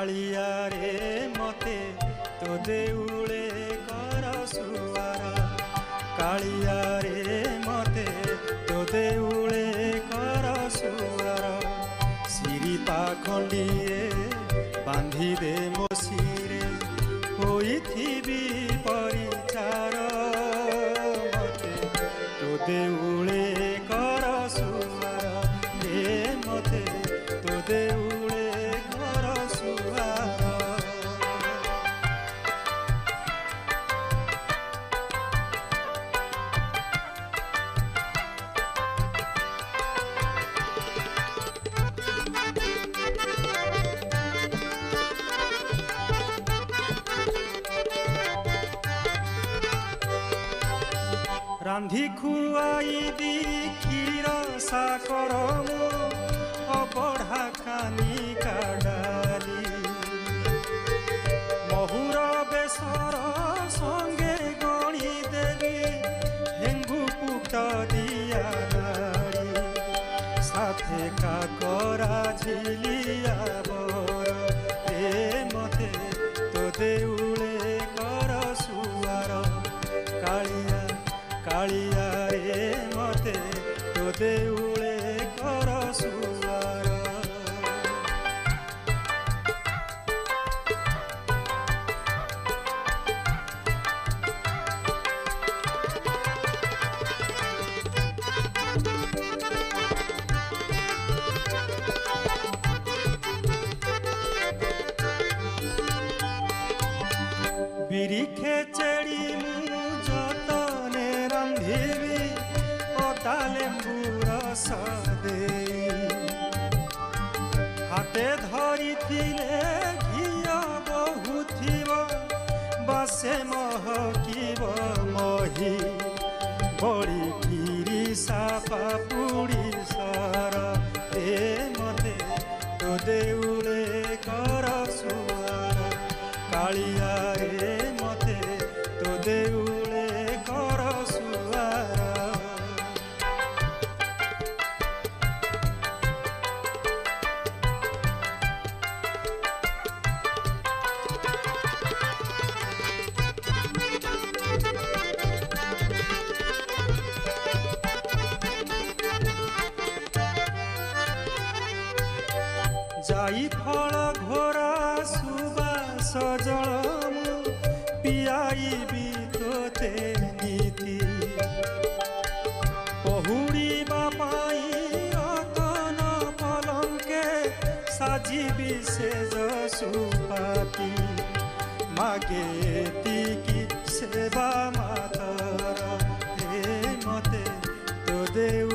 कालिया रे मते तो देउले कर सुवार कालिया रे मते तो देउले कर सुवार सिरी पाखंडिए बांधी दे मो सिरे होइथिबी परिचार मते तो देउले कर सुवार रे मते तो देउले कर सुवार रांधी खुआई दी क्षीर साकर मो अबढ़ा कानी काडाली महुर बेसर संगे गणी देवी हेंगु पुट दिया नाड़ी साथे काकरा झिलिया बर ए मते तो देउले कर सुवार कालिया कालिया रे मते तो देउले कर सुवार बिरी खेचेड़ी मु जतने रांधिबी अदा लेंबू रस दे हाथे धरी थिले घिया बहुथिब बासे महकिब मही बड़ी गिरी सापा पुड़ी सर ए मते तो देउले कर सुवार कालिया रे मते तो देउले कर सुवार जाई फल घोरा सुबास जल पियाई भी तोते नीति पहुड़ी बापाई अतन पलंके साजिबी से जसुपाती मागे तिकी सेवा मातर हे मते तो देउ